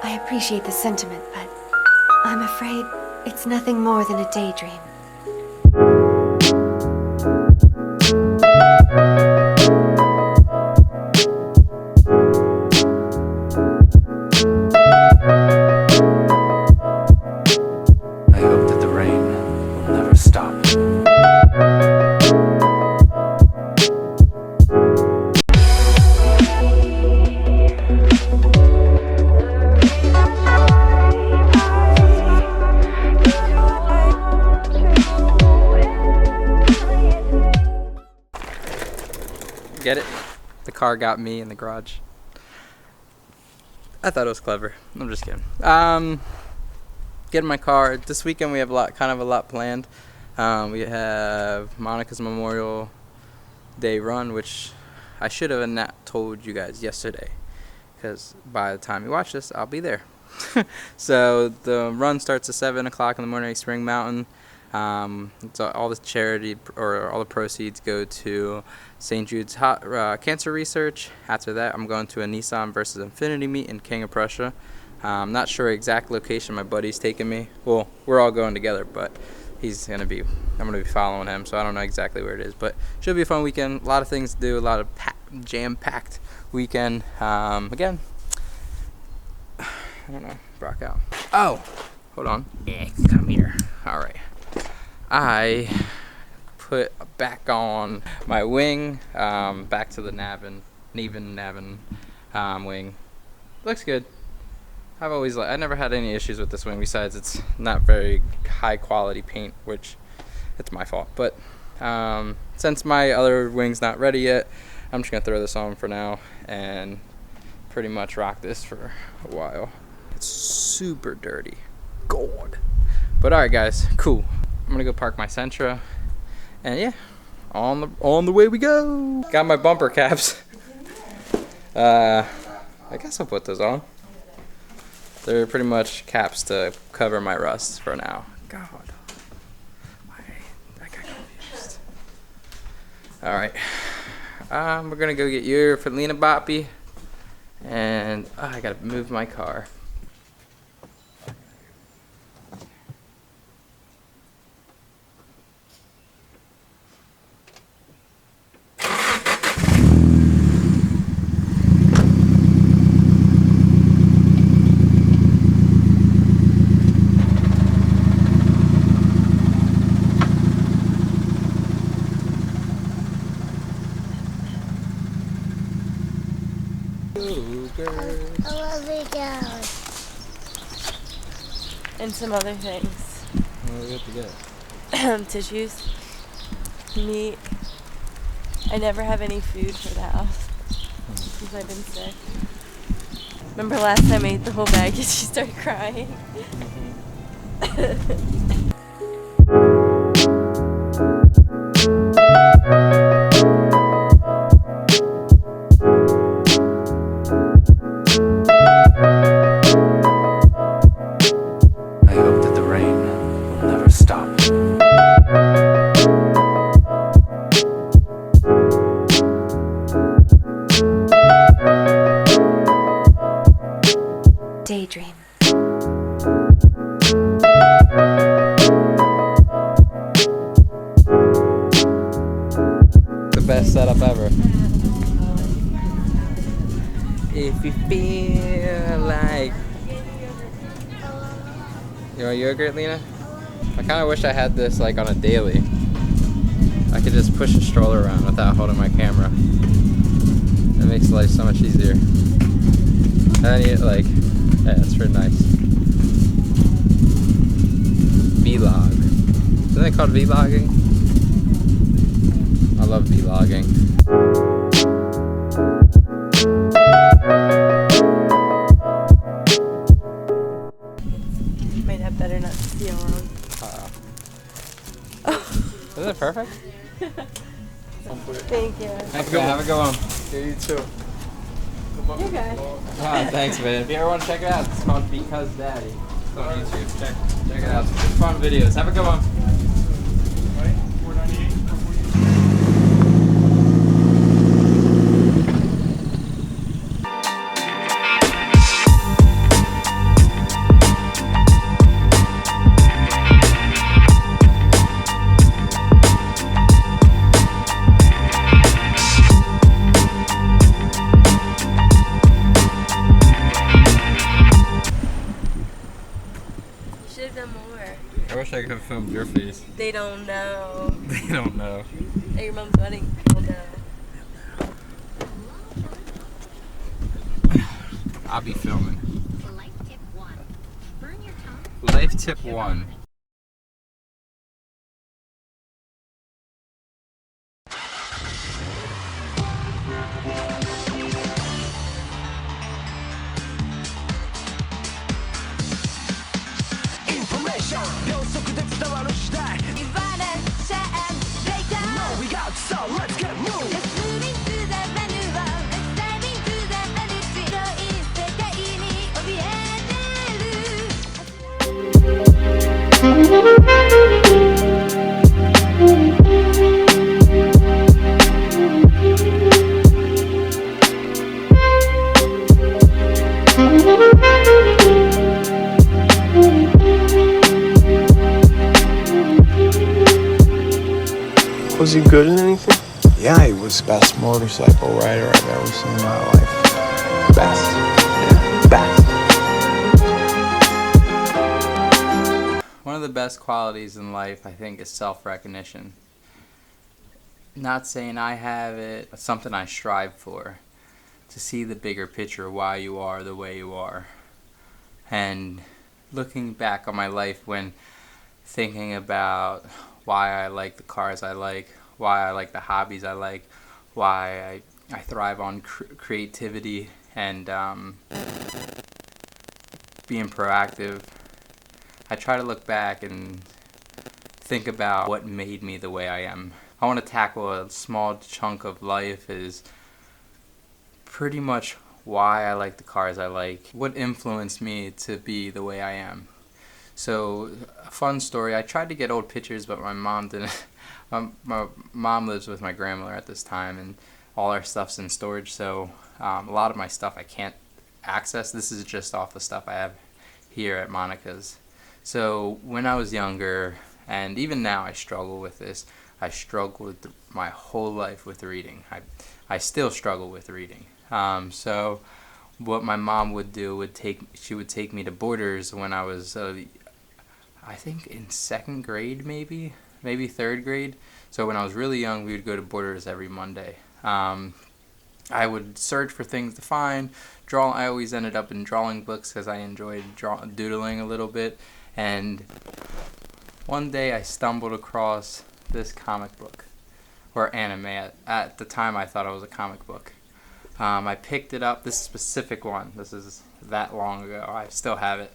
I appreciate the sentiment, but I'm afraid it's nothing more than a daydream. I hope that the rain will never stop. Get it? The car got me in the garage. I thought it was clever. I'm just kidding. Getting my car. This weekend we have a lot planned. We have Monica's Memorial Day run, which I should have not told you guys yesterday, because by the time you watch this, I'll be there. So the run starts at 7 o'clock in the morning at Spring Mountain. So all the charity or all the proceeds go to St. Jude's cancer research. After that, I'm going to a Nissan versus Infinity meet in King of Prussia. I'm not sure exact location my buddy's taking me. Well, we're all going together, but I'm gonna be following him, so I don't know exactly where it is. But should be a fun weekend. A lot of things to do. A lot of jam-packed weekend. Again, I don't know. Rock out. Oh, hold on. Yeah, come here. All right. I put back on my wing, back to the Navin wing. Looks good. I never had any issues with this wing, besides it's not very high quality paint, which it's my fault. But since my other wing's not ready yet, I'm just gonna throw this on for now and pretty much rock this for a while. It's super dirty. God. But alright guys, cool. I'm gonna go park my Sentra, and yeah, on the way we go. Got my bumper caps. I guess I'll put those on. They're pretty much caps to cover my rust for now. God, I got confused. All right, we're gonna go get your Felina Boppy, and I gotta move my car. And some other things. What do we have to get? Tissues, meat. I never have any food for the house since I've been sick. Remember last time I ate the whole bag and she started crying? I hope that the rain will never stop. Daydream. The best setup ever. If you feel like... You want yogurt, Lena? I kind of wish I had this like on a daily. I could just push a stroller around without holding my camera. It makes life so much easier. And then yeah, it's pretty nice. Vlog. Isn't it called vlogging? I love vlogging. Might have better not steal on. Isn't it perfect? Thank you. Have a good one. Yeah, you too. You guys. Oh, thanks, man. If you ever want to check it out, it's called Becausedaddy. It's on YouTube. Check it out. It's fun videos. Have a good one. Right? 498. wish I could have filmed your face. They don't know. They don't know. At your mom's wedding, they'll know. I'll be filming. Life tip 1. Burn your tongue. Life tip 1. Was he good at anything? Yeah, he was the best motorcycle rider I've ever seen in my life. Best. Yeah, best. One of the best qualities in life, I think, is self-recognition. Not saying I have it, but something I strive for. To see the bigger picture, why you are the way you are. And looking back on my life when thinking about why I like the cars I like, why I like the hobbies I like, why I thrive on creativity and being proactive. I try to look back and think about what made me the way I am. I want to tackle a small chunk of life is pretty much why I like the cars I like, what influenced me to be the way I am. So, a fun story, I tried to get old pictures, but my mom didn't. My mom lives with my grandmother at this time, and all our stuff's in storage, so a lot of my stuff I can't access. This is just off the stuff I have here at Monica's. So, when I was younger, and even now I struggle with this, I struggled my whole life with reading. I still struggle with reading. So, what my mom would do she would take me to Borders when I was I think in 2nd grade, maybe 3rd grade. So when I was really young, we would go to Borders every Monday. I would search for things to find. I always ended up in drawing books because I enjoyed doodling a little bit. And one day I stumbled across this comic book, or anime. At the time, I thought it was a comic book. I picked it up, this specific one. This is that long ago. I still have it.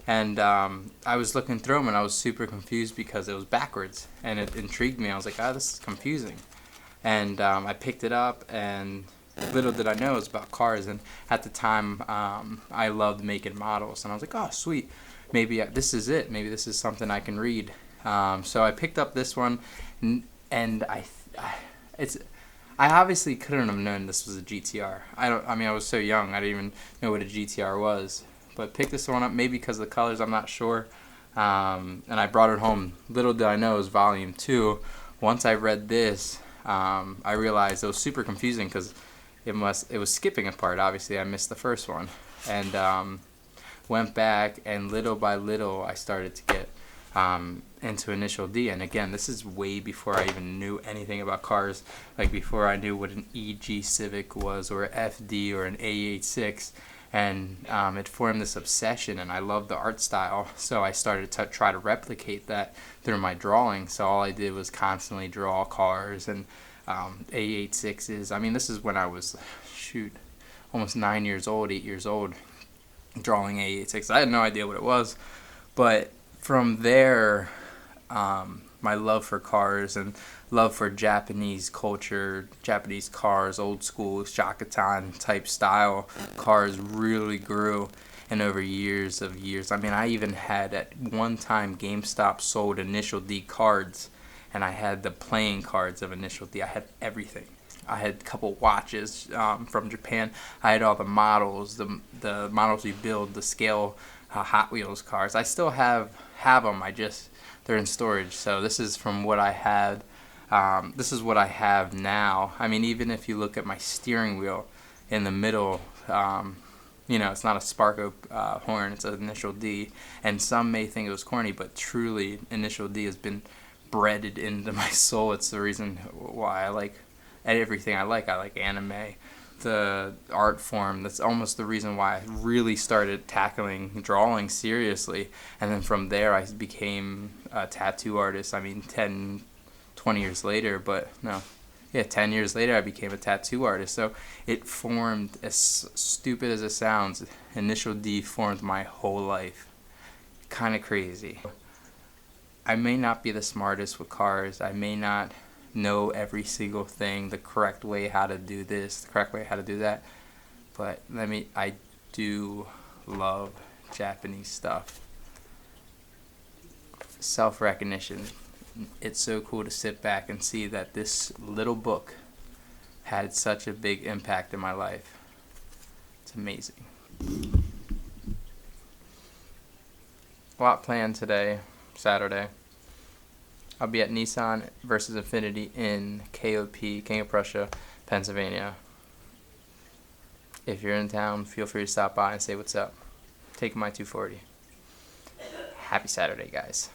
And I was looking through them, and I was super confused because it was backwards, and it intrigued me. I was like, this is confusing. And I picked it up, and little did I know it was about cars. And at the time, I loved making models, and I was like, oh, sweet. Maybe this is it. Maybe this is something I can read. So I picked up this one, and I obviously couldn't have known this was a GTR. I was so young, I didn't even know what a GTR was. But picked this one up maybe because of the colors, I'm not sure. And I brought it home. Little did I know it was volume 2. Once I read this, I realized it was super confusing because it was skipping a part. Obviously, I missed the first one. And went back, and little by little, I started to get into Initial D. And again, this is way before I even knew anything about cars. Like before I knew what an EG Civic was, or FD, or an A86. And it formed this obsession, and I loved the art style, so I started to try to replicate that through my drawing. So all I did was constantly draw cars and A86s. I mean, this is when I was, almost 9 years old, 8 years old, drawing A86. I had no idea what it was, but from there, my love for cars and love for Japanese culture, Japanese cars, old school Shakotan type style cars really grew. And over years, I mean, I even had at one time GameStop sold Initial D cards, and I had the playing cards of Initial D. I had everything. I had a couple watches from Japan. I had all the models, the models we build, the scale Hot Wheels cars. I still have them. They're in storage. So this is from what I had. This is what I have now. I mean, even if you look at my steering wheel in the middle, You know, it's not a Sparko horn, it's an initial D. And some may think it was corny, but truly, initial D has been bred into my soul. It's the reason why I like everything I like. I like anime, the art form. That's almost the reason why I really started tackling drawing seriously. And then from there, I became a tattoo artist. I mean, 20 years later, but no. Yeah, 10 years later, I became a tattoo artist. So it formed, as stupid as it sounds, initial D formed my whole life. Kind of crazy. I may not be the smartest with cars. I may not know every single thing, the correct way how to do this, the correct way how to do that. But I do love Japanese stuff. Self-recognition. It's so cool to sit back and see that this little book had such a big impact in my life. It's amazing. A lot planned today, Saturday. I'll be at Nissan versus Infinity in KOP, King of Prussia, Pennsylvania. If you're in town, feel free to stop by and say what's up. Taking my 240. Happy Saturday, guys.